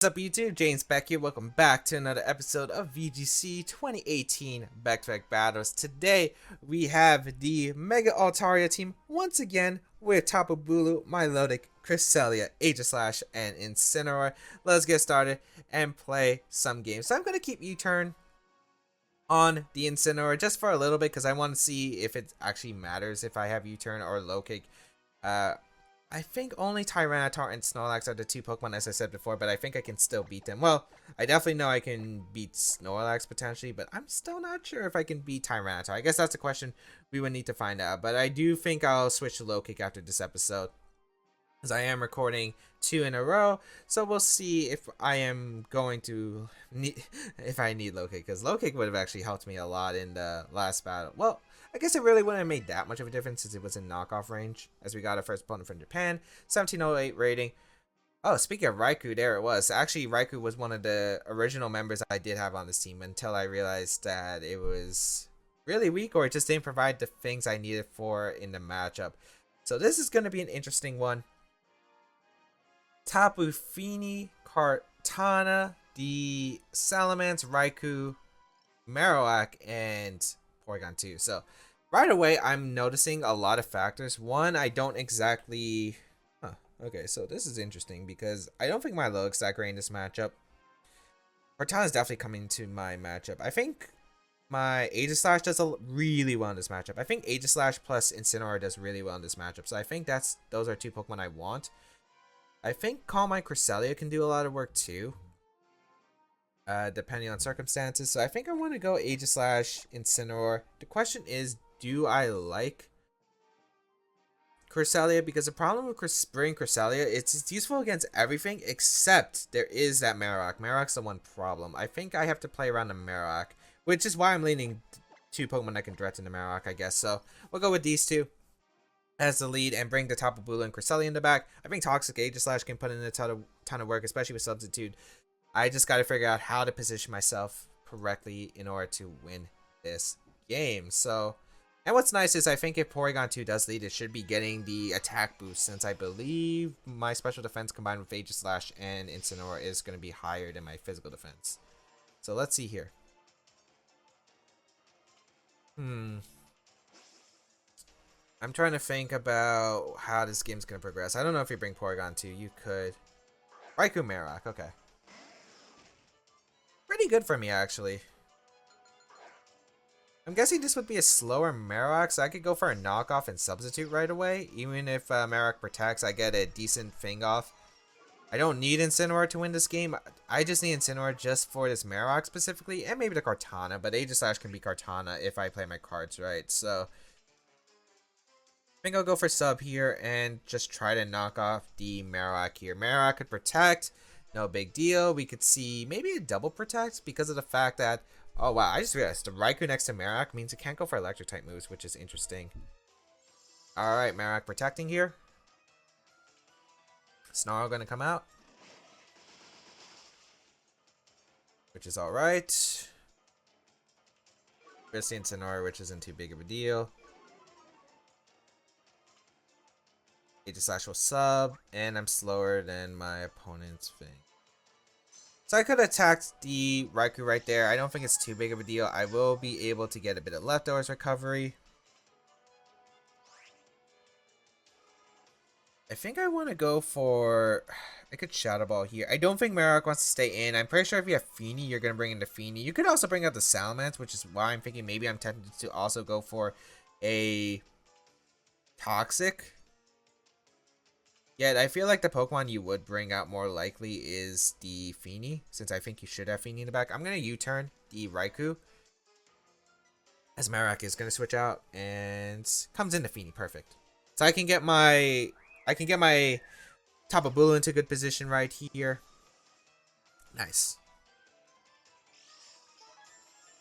What's up YouTube, James Baek here. Welcome back to another episode of VGC 2018 Back Battles. Today we have the Mega Altaria team once again with Tapu Bulu, Milotic, Cresselia, Aegislash, and Incineroar. Let's get started and play some games. So I'm going to keep U-turn on the Incineroar just for a little bit because I want to see if it actually matters if I have U-turn or low kick. I think only Tyranitar and Snorlax are the two Pokemon, as I said before, but I think I can still beat them. Well, I definitely know I can beat Snorlax potentially, but I'm still not sure if I can beat Tyranitar. I guess that's a question we would need to find out, but I do think I'll switch to low kick after this episode, as I am recording 2 in a row, so we'll see if I am going to need, if I need low kick, because low kick would have actually helped me a lot in the last battle. Well, I guess it really wouldn't have made that much of a difference since it was in knockoff range, as we got our first opponent from Japan, 1708 rating. Oh, speaking of Raikou, there it was. Actually, Raikou was one of the original members I did have on this team until I realized that it was really weak or it just didn't provide the things I needed for in the matchup. So this is going to be an interesting one. Tapu Fini, Kartana, the Salamence, Raikou, Marowak, and Porygon 2. So right away, I'm noticing a lot of factors. One, I don't exactly... okay, so this is interesting because I don't think my Milotic's that great in this matchup. Kartana is definitely coming to my matchup. I think my Aegislash does really well in this matchup. I think Aegislash plus Incineroar does really well in this matchup. So I think those are two Pokemon I want. I think Calm Mind Cresselia can do a lot of work too, depending on circumstances. So I think I want to go Aegislash, Incineroar. The question is, do I like Cresselia? Because the problem with bringing Cresselia, it's useful against everything except there is that Marowak. Marowak's the one problem. I think I have to play around the Marowak, which is why I'm leaning two Pokemon that can threaten the Marowak, I guess. So we'll go with these two as the lead and bring the Tapu Bulu and Cresselia in the back. I think Toxic Aegislash can put in a ton of work, especially with Substitute. I just got to figure out how to position myself correctly in order to win this game. So, and what's nice is I think if Porygon 2 does lead, it should be getting the attack boost, since I believe my special defense combined with Aegislash and Incineroar is going to be higher than my physical defense. So let's see here. I'm trying to think about how this game's going to progress. I don't know if you bring Porygon 2. You could. Raikou Marowak. Okay. Pretty good for me, actually. I'm guessing this would be a slower Marowak, so I could go for a knockoff and substitute right away. Even if Marowak protects, I get a decent thing off. I don't need Incineroar to win this game. I just need Incineroar just for this Marowak specifically, and maybe the Kartana, but Aegislash can be Kartana if I play my cards right, so I think I'll go for sub here and just try to knock off the Marowak here. Marowak could protect, no big deal. We could see maybe a double protect because of the fact that, oh wow, I just realized the Raikou next to Marowak means it can't go for electric type moves, which is interesting. Alright, Marowak protecting here. Snarl gonna come out, which is alright. Here's the Incineroar, which isn't too big of a deal. Aegislash will sub, and I'm slower than my opponent's thing. So I could attack the Raikou right there. I don't think it's too big of a deal. I will be able to get a bit of leftovers recovery. I think I want to go for... I could Shadow Ball here. I don't think Marowak wants to stay in. I'm pretty sure if you have Fini, you're going to bring in the Fini. You could also bring out the Salamence, which is why I'm thinking maybe I'm tempted to also go for a Toxic. Yet, I feel like the Pokemon you would bring out more likely is the Fini, since I think you should have Fini in the back. I'm going to U-turn the Raikou, as Marowak is going to switch out, and comes into Fini. Perfect. So I can get my Tapu Bulu into good position right here. Nice.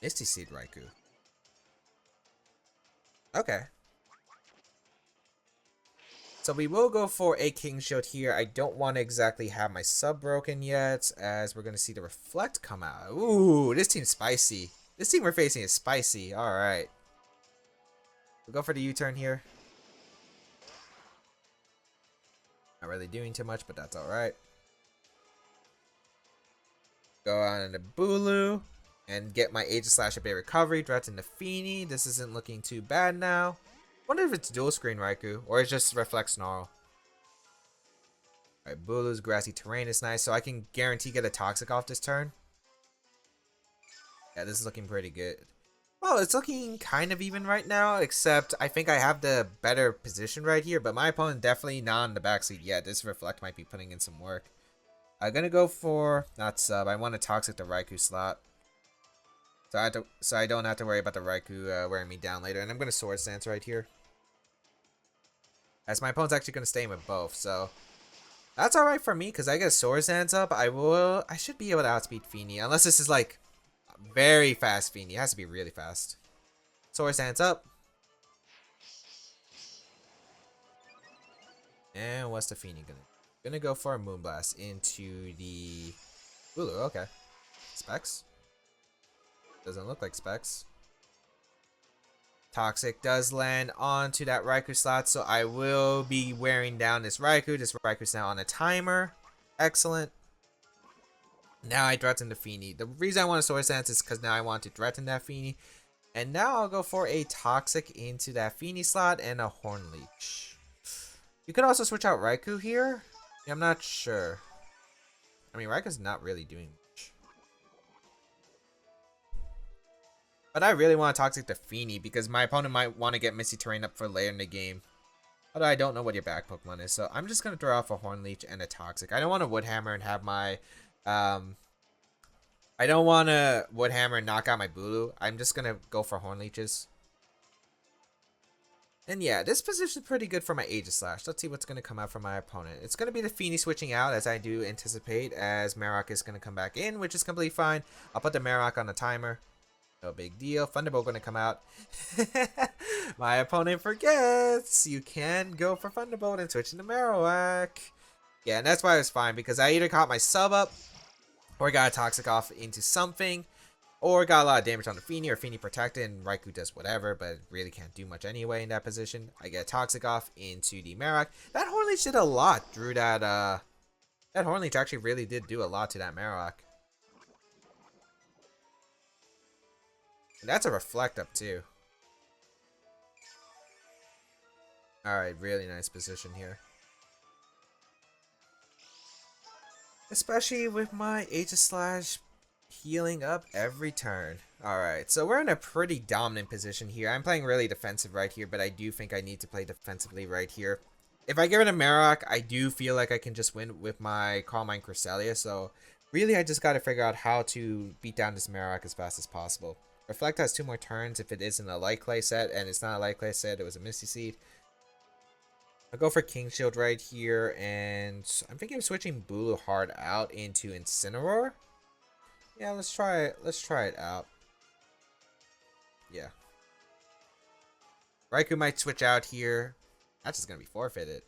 Misty Seed Raikou. Okay. So we will go for a King Shield here. I don't want to exactly have my sub broken yet, as we're going to see the Reflect come out. Ooh, this team's spicy. This team we're facing is spicy. Alright. We'll go for the U-turn here. Not really doing too much, but that's alright. Go on into Bulu and get my Aegislash a bit recovery. Direct into Feeny. This isn't looking too bad now. Wonder if it's dual screen Raikou or it's just reflect Snarl. Alright, Bulu's grassy terrain is nice, so I can guarantee get a Toxic off this turn. Yeah, this is looking pretty good. Well, it's looking kind of even right now, except I think I have the better position right here, but my opponent definitely not in the backseat yet. This Reflect might be putting in some work. I'm gonna go for, not sub, I want to Toxic the Raikou slot. So I don't have to worry about the Raikou wearing me down later, and I'm gonna Swords Dance right here. As my opponent's actually gonna stay in with both, so that's alright for me, because I get a Swords Dance up, I should be able to outspeed Feeny, unless this is like very fast Feeny. It has to be really fast. Swords Dance up. And what's the Feeny gonna do? Gonna go for a Moonblast into the Bulu. Okay. Specs. Doesn't look like Specs. Toxic does land onto that Raikou slot, so I will be wearing down this Raikou. This Raikou's now on a timer. Excellent. Now I threaten the Feeny. The reason I want to Swords Dance is because now I want to threaten that Feeny. And now I'll go for a Toxic into that Feeny slot and a Horn Leech. You could also switch out Raikou here. Yeah, I'm not sure. I mean, Raikou's not really doing much. But I really want to Toxic the Feeny because my opponent might want to get Misty Terrain up for later in the game. Although I don't know what your back Pokemon is. So I'm just going to throw off a Horn Leech and a Toxic. I don't want to Wood Hammer and have my... I don't want to Wood Hammer and knock out my Bulu. I'm just going to go for Horn Leeches. And yeah, this position is pretty good for my Aegislash. Let's see what's going to come out from my opponent. It's going to be the Feeny switching out, as I do anticipate, as Marowak is going to come back in, which is completely fine. I'll put the Marowak on the timer. No big deal. Thunderbolt going to come out. My opponent forgets. You can go for Thunderbolt and switch into Marowak. Yeah, and that's why it was fine, because I either caught my sub up, or got a Toxic off into something, or got a lot of damage on the Feeny, or Feeny protected, and Raikou does whatever, but really can't do much anyway in that position. I get a Toxic off into the Marowak. That Horn Leech did a lot through that, that Horn Leech actually really did do a lot to that Marowak. And that's a Reflect up, too. Alright, really nice position here. Especially with my Aegislash healing up every turn. Alright, so we're in a pretty dominant position here. I'm playing really defensive right here, but I do think I need to play defensively right here. If I give it a Marowak, I do feel like I can just win with my Calm Mind Cresselia, so really I just gotta figure out how to beat down this Marowak as fast as possible. Reflect has 2 more turns if it isn't a Light Clay set, and it's not a Light Clay set, it was a Misty Seed. I'll go for King Shield right here, and I'm thinking of switching Bulu hard out into Incineroar. Yeah, let's try it. Let's try it out. Yeah. Raikou might switch out here. That's just going to be forfeited.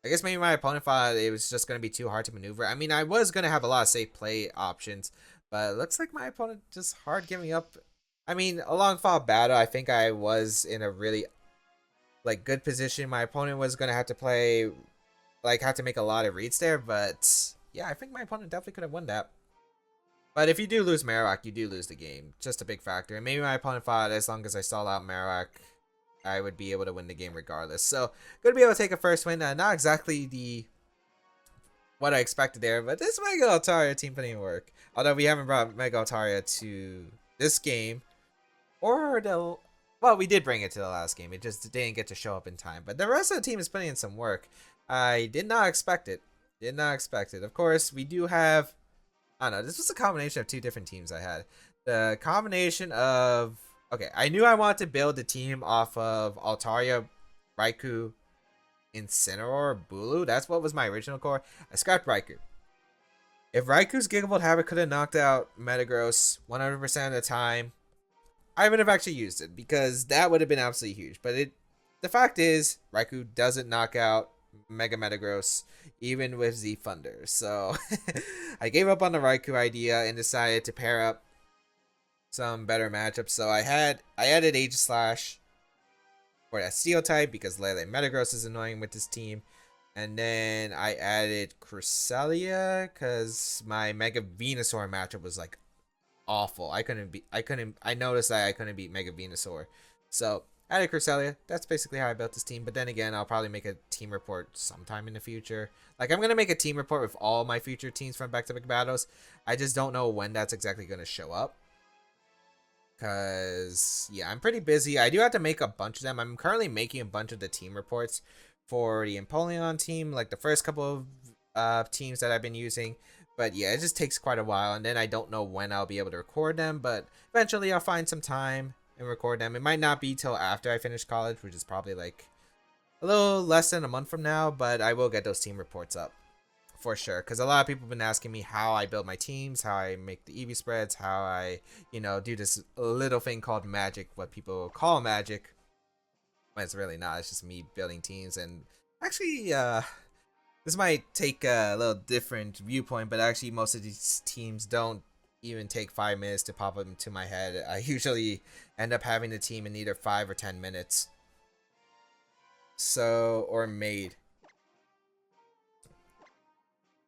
I guess maybe my opponent thought it was just going to be too hard to maneuver. I mean, I was going to have a lot of safe play options, but it looks like my opponent just hard giving up. I mean, a long fought battle, I think I was in a really good position. My opponent was gonna have to play, have to make a lot of reads there, but yeah, I think my opponent definitely could have won that. But if you do lose Marowak, you do lose the game. Just a big factor. And maybe my opponent thought as long as I stall out Marowak, I would be able to win the game regardless. So gonna be able to take a first win. Not exactly what I expected there, but this Mega Altaria team putting in work. Although we haven't brought Mega Altaria to this game, or the... Well, we did bring it to the last game. It just didn't get to show up in time. But the rest of the team is putting in some work. I did not expect it. Did not expect it. Of course, we do have... I don't know. This was a combination of 2 different teams I had. The combination of... Okay, I knew I wanted to build the team off of Altaria, Raikou, Incineroar, Bulu. That's what was my original core. I scrapped Raikou. If Raikou's Gigavolt Habit could have knocked out Metagross 100% of the time, I would have actually used it, because that would have been absolutely huge. But the fact is, Raikou doesn't knock out Mega Metagross, even with Z Thunder. So I gave up on the Raikou idea and decided to pair up some better matchups. So I added Aegislash for that Steel type, because Lele Metagross is annoying with this team. And then I added Cresselia because my Mega Venusaur matchup was like awful. I noticed that I couldn't beat Mega Venusaur. So added Cresselia. That's basically how I built this team. But then again, I'll probably make a team report sometime in the future. Like, I'm gonna make a team report with all my future teams from back-to-back battles. I just don't know when that's exactly gonna show up. Cause yeah, I'm pretty busy. I do have to make a bunch of them. I'm currently making a bunch of the team reports for the Empoleon team, like the first couple of teams that I've been using. But yeah, it just takes quite a while, and then I don't know when I'll be able to record them. But eventually, I'll find some time and record them. It might not be till after I finish college, which is probably like a little less than a month from now. But I will get those team reports up for sure, because a lot of people have been asking me how I build my teams, how I make the EV spreads, how I, do this little thing called magic, what people call magic. But it's really not. It's just me building teams. And actually, this might take a little different viewpoint, but actually most of these teams don't even take 5 minutes to pop up into my head. I usually end up having the team in either 5 or 10 minutes. So, or made.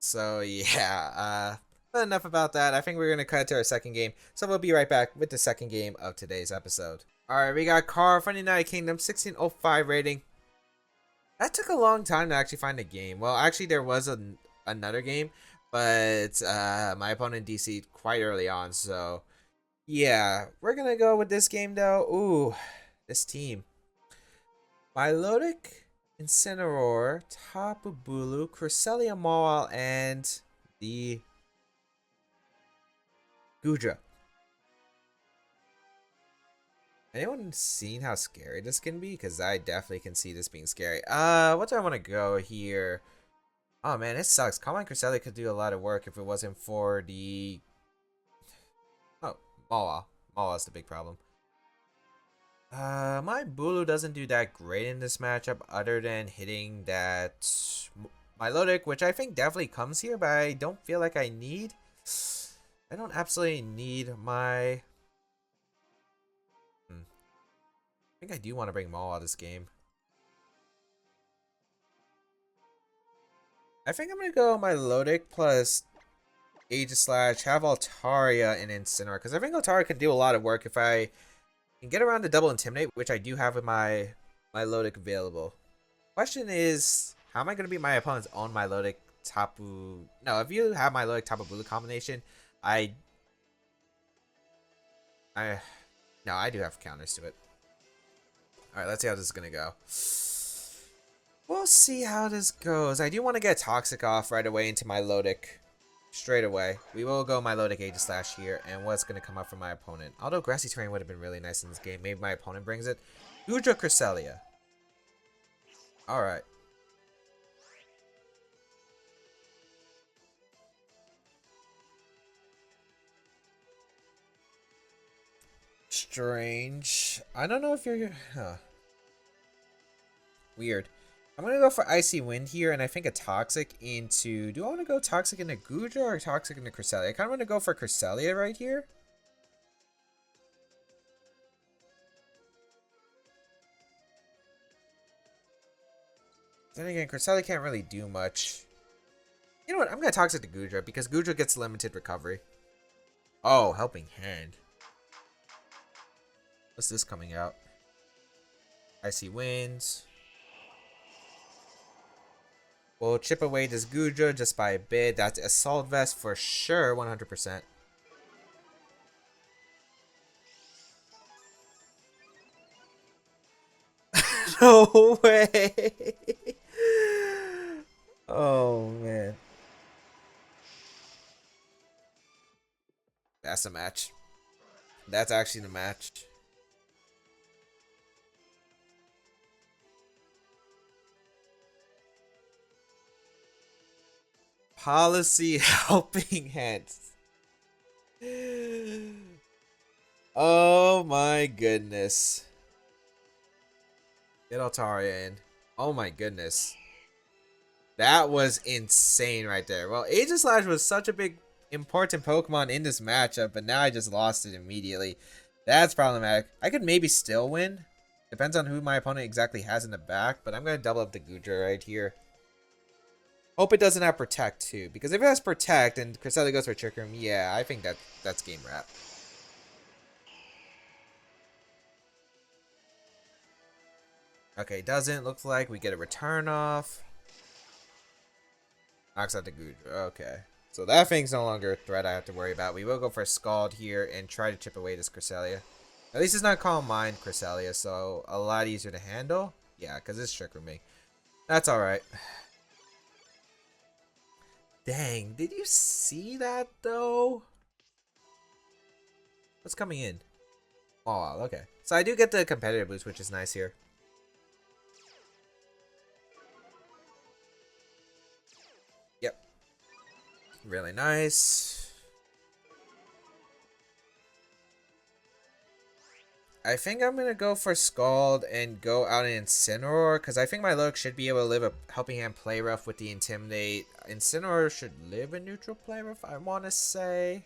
So yeah, but enough about that. I think we're gonna cut to our second game. So we'll be right back with the second game of today's episode. Alright, we got Carl from the United Kingdom, 1605 rating. That took a long time to actually find a game. Well, actually there was another game, but my opponent DC'd quite early on, so yeah. We're gonna go with this game though. Ooh, this team. Milotic, Incineroar, Tapu Bulu, Cresselia Mawile, and the Goodra. Anyone seen how scary this can be? Because I definitely can see this being scary. What do I want to go here? Oh man, it sucks. Combine Cresselia could do a lot of work if it wasn't for the... Oh, Mawile. Mawile's the big problem. My Bulu doesn't do that great in this matchup other than hitting that Milotic, which I think definitely comes here, but I don't feel like I need. I don't absolutely need my... I think I do want to bring Maul out of this game. I think I'm going to go Milotic plus Aegislash, have Altaria and Incineroar, because I think Altaria can do a lot of work if I can get around the double Intimidate, which I do have with my Milotic available. Question is, how am I going to beat my opponent's own Milotic Tapu... No, if you have Milotic Tapu Bulu combination, I do have counters to it. Alright, let's see how this is going to go. We'll see how this goes. I do want to get Toxic off right away into Milotic. Straight away. We will go Milotic Aegislash here, and what's going to come up from my opponent. Although Grassy Terrain would have been really nice in this game. Maybe my opponent brings it. Goodra Cresselia. Alright. Strange. I don't know if you're... Huh. Weird. I'm going to go for Icy Wind here, and I think a Toxic into... Do I want to go Toxic into Goodra or Toxic into Cresselia? I kind of want to go for Cresselia right here. Then again, Cresselia can't really do much. You know what? I'm going to Toxic to Goodra, because Goodra gets limited recovery. Oh, Helping Hand. What's this coming out? Icy Winds. We'll chip away this Goodra just by a bit. That's Assault Vest for sure, 100%. No way! Oh, man. That's a match. That's actually the match. Policy Helping Hands. Oh my goodness. Get Altaria in. Oh my goodness. That was insane right there. Well, Aegislash was such a big important Pokemon in this matchup, but now I just lost it immediately. That's problematic. I could maybe still win. Depends on who my opponent exactly has in the back, but I'm going to double up the Goodra right here. Hope it doesn't have Protect too, because if it has Protect and Cresselia goes for Trick Room, yeah, I think that's game wrap. Okay, doesn't look like we get a return off. Knocks out the Goodra. Okay. So that thing's no longer a threat I have to worry about. We will go for a Scald here and try to chip away this Cresselia. At least it's not Calm Mind Cresselia, so a lot easier to handle. Yeah, because it's Trick Rooming. That's alright. Dang, did you see that though? What's coming in? Oh, okay. So I do get the competitive boost, which is nice here. Yep. Really nice. I think I'm going to go for Scald and go out in Incineroar, because I think my Look should be able to live a Helping Hand Play Rough with the Intimidate. Incineroar should live a neutral Play Rough, I want to say.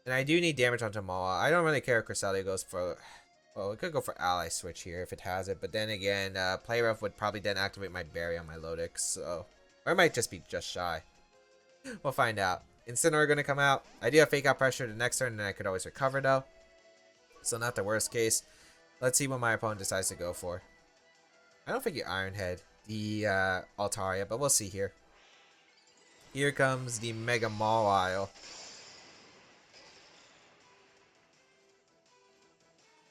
And I do need damage onto Mawa. I don't really care if Cresselia goes for... Well, we could go for Ally Switch here if it has it. But then again, Play Rough would probably then activate my Berry on my Lodix. So... Or it might just be just shy. We'll find out. Incineroar going to come out. I do have Fake Out Pressure the next turn, and I could always recover though. So not the worst case. Let's see what my opponent decides to go for. I don't think you Iron Head the Altaria, but we'll see here. Here comes the Mega Mawile.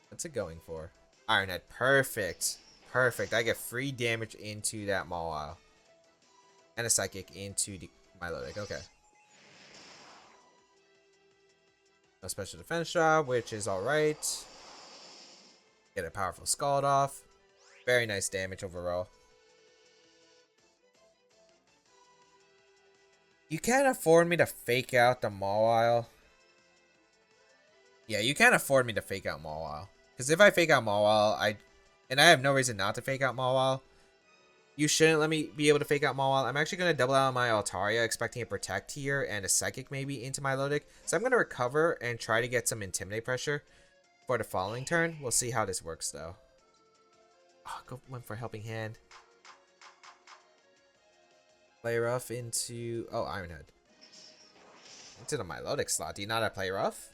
What's it going for? Iron Head. Perfect. Perfect. I get free damage into that Mawile. And a Psychic into the Milotic. Okay. No special defense job, which is alright. Get a powerful Scald off. Very nice damage overall. You can't afford me to fake out the Mawile. Yeah, you can't afford me to fake out Mawile. Because if I fake out Mawile, and I have no reason not to fake out Mawile, you shouldn't let me be able to fake out Mawile. I'm actually going to double out on my Altaria, expecting a Protect here and a Psychic maybe into my Lodic. So I'm going to recover and try to get some Intimidate pressure for the following turn. We'll see how this works though. Oh, went for Helping Hand. Play Rough into... Oh, Iron Head. Into the Milotic slot. Do you not have Play Rough?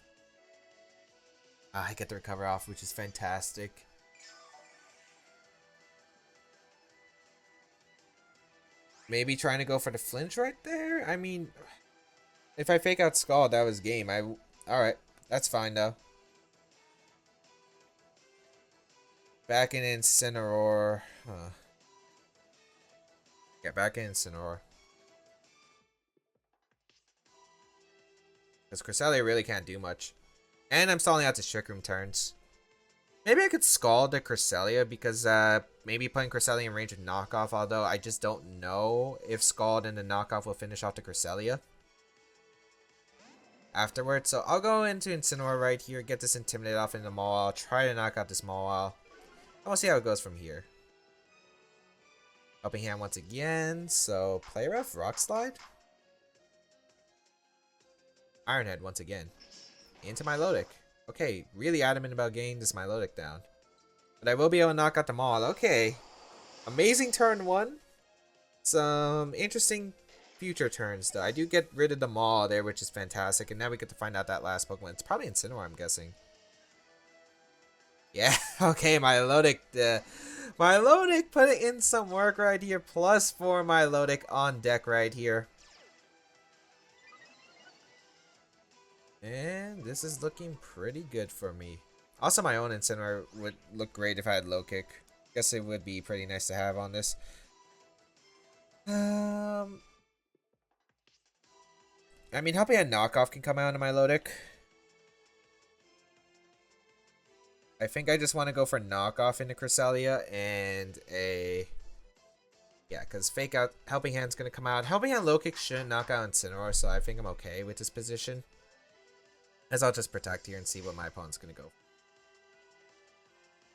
I get the recover off, which is fantastic. Maybe trying to go for the flinch right there? I mean, if I fake out Scald, that was game. Alright, that's fine though. Back in Incineroar. Huh. Yeah, back in Incineroar. Because Cresselia really can't do much. And I'm stalling out the Trick Room turns. Maybe I could Scald the Cresselia because maybe putting Cresselia in range of knockoff, although I just don't know if Scald and the knockoff will finish off the Cresselia afterwards. So I'll go into Incineroar right here, get this Intimidate off into Mawile, try to knock out this Mawile. And we'll see how it goes from here. Helping Hand once again, so Play Rough, Rock Slide. Iron Head once again. Into my Lodic. Okay, really adamant about getting this Milotic down. But I will be able to knock out the Mawile. Okay. Amazing turn 1. Some interesting future turns, though. I do get rid of the Mawile there, which is fantastic. And now we get to find out that last Pokemon. It's probably Incineroar, I'm guessing. Yeah, okay, Milotic. Milotic put it in some work right here. +4 Milotic on deck right here. And this is looking pretty good for me. Also, my own Incineroar would look great if I had low kick. Guess it would be pretty nice to have on this. I mean, Helping Hand knockoff can come out of my Lodic. I think I just want to go for knockoff into Cresselia and a... Yeah, because fake out Helping Hand's going to come out. Helping Hand low kick shouldn't knock out Incineroar, so I think I'm okay with this position. As I'll just Protect here and see what my opponent's going to go.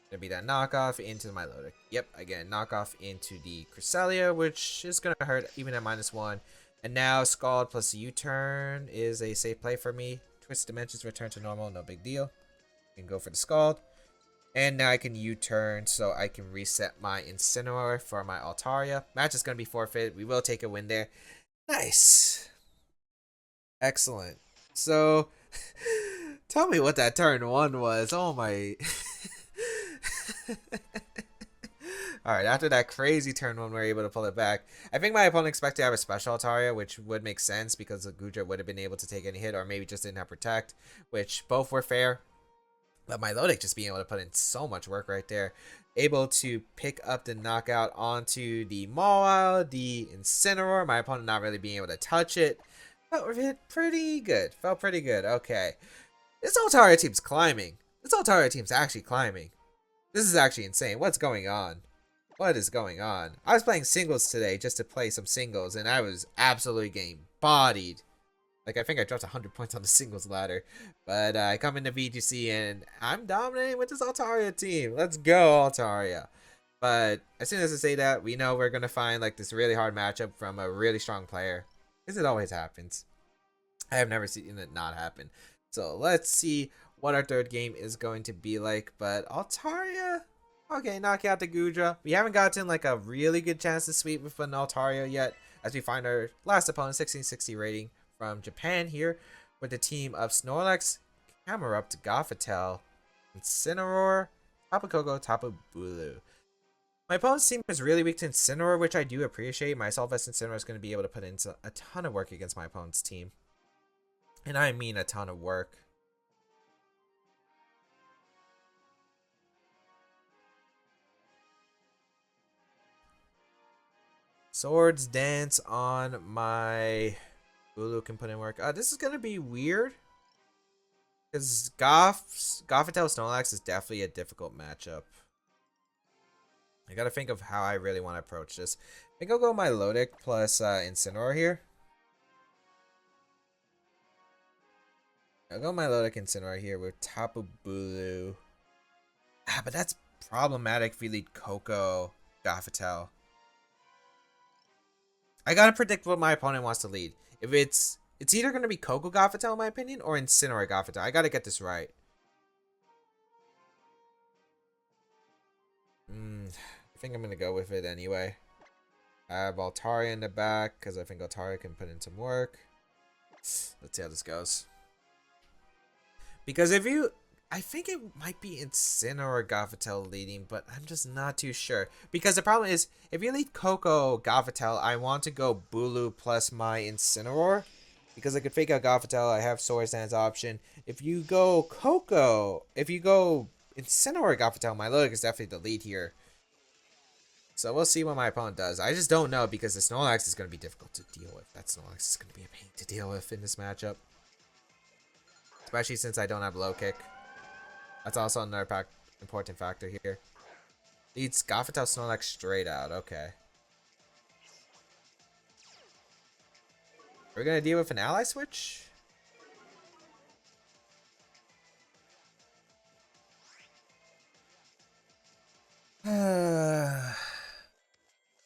Gonna be that knockoff into my Lodic. Yep, again, knockoff into the Cresselia, which is going to hurt even at -1. And now Scald plus U-turn is a safe play for me. Twisted Dimensions return to normal, no big deal. You can go for the Scald. And now I can U-turn so I can reset my Incineroar for my Altaria. Match is going to be forfeit. We will take a win there. Nice. Excellent. So, tell me what that turn 1 was. Oh my. Alright, after that crazy turn 1, we were able to pull it back. I think my opponent expected to have a special Altaria, which would make sense because the Goodra would have been able to take any hit, or maybe just didn't have Protect, which both were fair. But my Lodic just being able to put in so much work right there. Able to pick up the knockout onto the Mawile, the Incineroar. My opponent not really being able to touch it. Felt pretty good. Felt pretty good. Okay. This Altaria team's climbing. This Altaria team's actually climbing. This is actually insane. What's going on? What is going on? I was playing singles today just to play some singles, and I was absolutely getting bodied. Like, I think I dropped 100 points on the singles ladder. But I come into VGC, and I'm dominating with this Altaria team. Let's go, Altaria. But as soon as I say that, we know we're going to find, like, this really hard matchup from a really strong player. Because it always happens. I have never seen it not happen. So, let's see what our third game is going to be like. But Altaria... Okay, knock out the Goodra. We haven't gotten, like, a really good chance to sweep with an Altaria yet. As we find our last opponent, 1660 rating. From Japan here with the team of Snorlax, Camerupt, Gothitelle, Incineroar, Tapu Koko, Tapu Bulu. My opponent's team is really weak to Incineroar, which I do appreciate. My Solvest Incineroar is going to be able to put in a ton of work against my opponent's team. And I mean a ton of work. Swords Dance on my... Bulu can put in work. This is going to be weird. Because Gothitelle Snorlax is definitely a difficult matchup. I got to think of how I really want to approach this. I think I'll go my Lodic plus Incineroar here. I'll go my Lodic Incineroar here with Tapu Bulu. But that's problematic if we lead Koko Gothitelle. I got to predict what my opponent wants to lead. If it's either going to be Koko Gothitelle, in my opinion, or Incineroar Gothitelle. I got to get this right. I think I'm going to go with it anyway. I have Altaria in the back, because I think Altaria can put in some work. Let's see how this goes. Because if you... I think it might be Incineroar Gothitelle leading, but I'm just not too sure. Because the problem is, if you lead Koko Gothitelle, I want to go Bulu plus my Incineroar. Because I could fake out Gothitelle, I have Swords Dance option. If you go Incineroar Gothitelle, my Lodic is definitely the lead here. So we'll see what my opponent does. I just don't know because the Snorlax is going to be difficult to deal with. That Snorlax is going to be a pain to deal with in this matchup. Especially since I don't have low kick. That's also another important factor here. Leads Gothitelle Snorlax straight out. Okay. We're going to deal with an ally switch?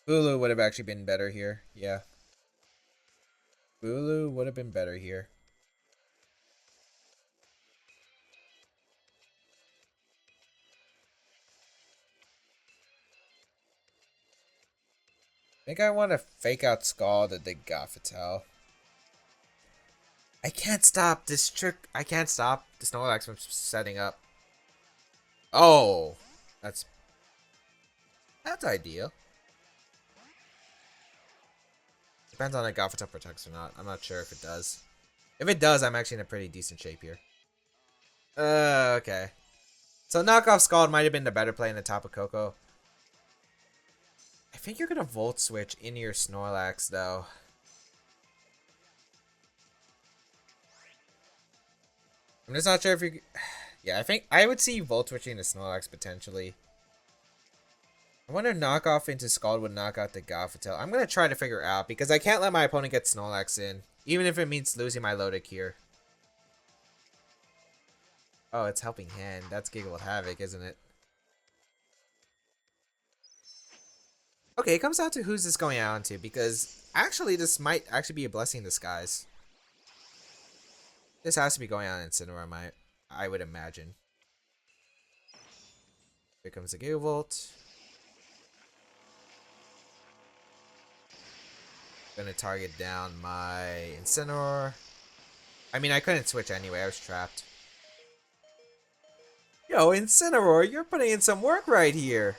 Bulu would have actually been better here. Yeah. Bulu would have been better here. I think I want to fake out Scald at the Gothitelle. I can't stop this trick. I can't stop the Snorlax from setting up. Oh, that's ideal. Depends on if Gothitelle protects or not. I'm not sure if it does. If it does, I'm actually in a pretty decent shape here. Okay. So knockoff Scald might have been the better play in the Tapu Koko. I think you're gonna Volt Switch into your Snorlax though. I'm just not sure if you... Yeah, I think I would see Volt Switching the Snorlax potentially. I wonder if knockoff into Scald would knock out the Gothitelle. I'm gonna try to figure out because I can't let my opponent get Snorlax in. Even if it means losing my Lodic here. Oh, it's Helping Hand. That's Giggle Havoc, isn't it? Okay, it comes down to who's this going out to, because actually this might actually be a blessing in disguise. This has to be going on in Incineroar, I would imagine. Here comes the Gigavolt. Gonna target down my Incineroar. I mean, I couldn't switch anyway. I was trapped. Yo, Incineroar, you're putting in some work right here.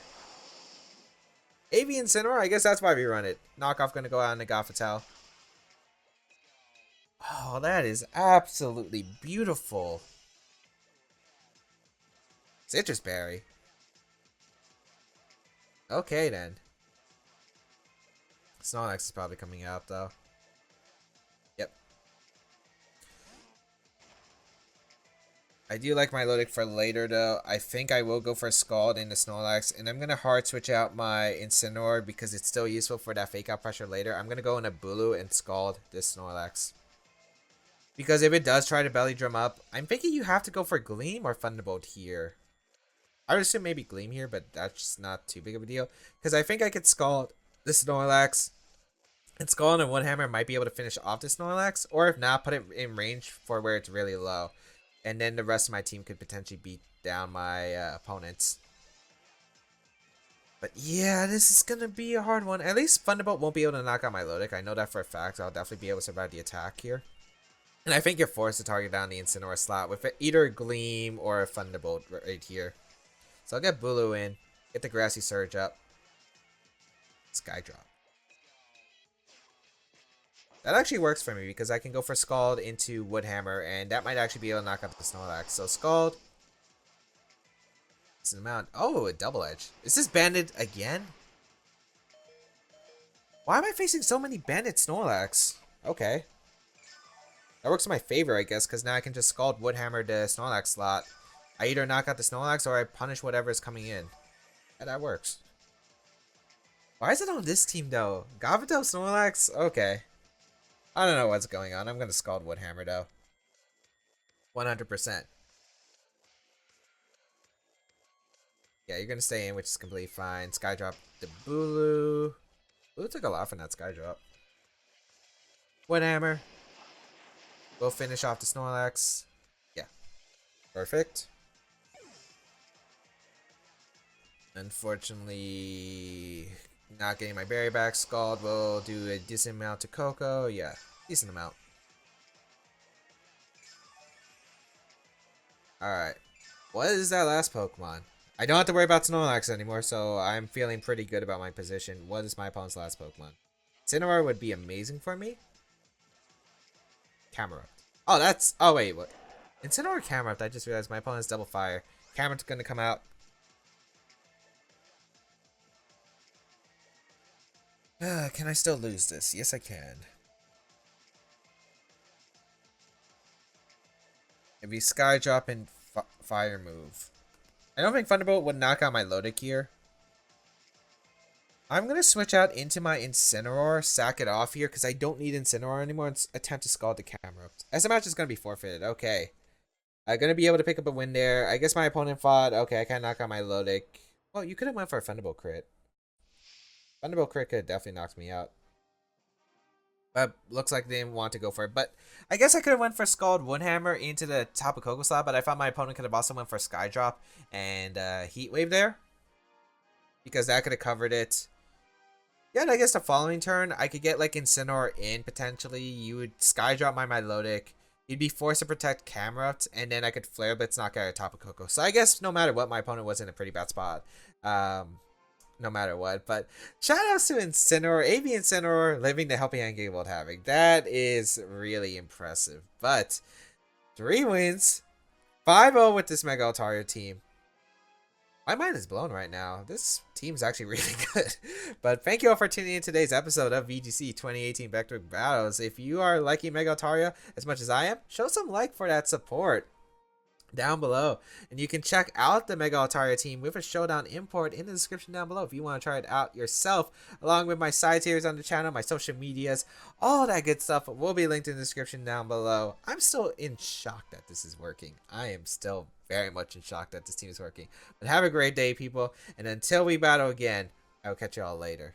AV Incineroar, I guess that's why we run it. Knockoff gonna go out in the Gothitelle. Oh, that is absolutely beautiful. Citrus Berry. Okay, then. Snorlax is probably coming out, though. Yep. I do like my Milotic for later, though. I think I will go for Scald into Snorlax. And I'm going to hard switch out my Incineroar because it's still useful for that Fake Out pressure later. I'm going to go into Bulu and Scald this Snorlax. Because if it does try to Belly Drum up, I'm thinking you have to go for Gleam or Thunderbolt here. I would assume maybe Gleam here, but that's not too big of a deal. Because I think I could Scald the Snorlax. And Scald and One Hammer might be able to finish off the Snorlax. Or if not, put it in range for where it's really low. And then the rest of my team could potentially beat down my opponents. But yeah, this is going to be a hard one. At least Thunderbolt won't be able to knock out my Milotic. I know that for a fact. I'll definitely be able to survive the attack here. And I think you're forced to target down the Incineroar slot with either a Gleam or a Thunderbolt right here. So I'll get Bulu in. Get the Grassy Surge up. Sky Drop. That actually works for me because I can go for Scald into Woodhammer, and that might actually be able to knock out the Snorlax. So Scald. This is an amount. Oh, a Double Edge. Is this banded again? Why am I facing so many banded Snorlax? Okay. That works in my favor, I guess, because now I can just Scald Woodhammer the Snorlax slot. I either knock out the Snorlax or I punish whatever is coming in. Yeah, that works. Why is it on this team, though? Gothitelle Snorlax? Okay. I don't know what's going on. I'm going to Scald Woodhammer, though. 100%. Yeah, you're going to stay in, which is completely fine. Skydrop the Bulu. Bulu took a lot from that Skydrop. Woodhammer. We'll finish off the Snorlax. Yeah. Perfect. Unfortunately, not getting my berry back. Scald will do a decent amount to Coco. Yeah, decent amount. Alright. What is that last Pokemon? I don't have to worry about Snorlax anymore, so I'm feeling pretty good about my position. What is my opponent's last Pokemon? Incineroar would be amazing for me. Camerupt. Oh, that's... Oh, wait, what? Incineroar Camerupt. I just realized my opponent's Double Fire. Camerupt's gonna come out. Can I still lose this? Yes, I can. If you Sky Drop and Fire Move. I don't think Thunderbolt would knock out my Milotic here. I'm going to switch out into my Incineroar, sack it off here, because I don't need Incineroar anymore, and attempt to Scald the Camerupt. As the match is going to be forfeited. Okay. I'm going to be able to pick up a win there. I guess my opponent thought, okay, I can't knock out my Milotic. Well, you could have went for a Thunderbolt crit. Thunderbolt crit could have definitely knocked me out. But looks like they didn't want to go for it. But I guess I could have went for Scald Woodhammer into the Tapu Koko slot, but I thought my opponent could have also went for Sky Drop and Heat Wave there. Because that could have covered it. Yeah, and I guess the following turn, I could get like Incineroar in potentially. You would Sky Drop my Milotic. You'd be forced to protect Camerupt, and then I could Flare Blitz knock out a Tapu Koko. So I guess no matter what, my opponent was in a pretty bad spot. No matter what. But shout outs to Incineroar, AV Incineroar, living the helping hand Gigavolt having. That is really impressive. But 3 wins, 5-0 with this Mega Altaria team. My mind is blown right now. This team's actually really good. But thank you all for tuning in today's episode of VGC 2018 Back Battles. If you are liking Mega Altaria as much as I am, show some like for that support down below. And you can check out the Mega Altaria team with a showdown import in the description down below if you want to try it out yourself, along with my side tiers on the channel, my social medias, all that good stuff will be linked in the description down below. I'm still in shock that this is working. I am still very much in shock that this team is working. But have a great day, people, and until we battle again, I will catch you all later.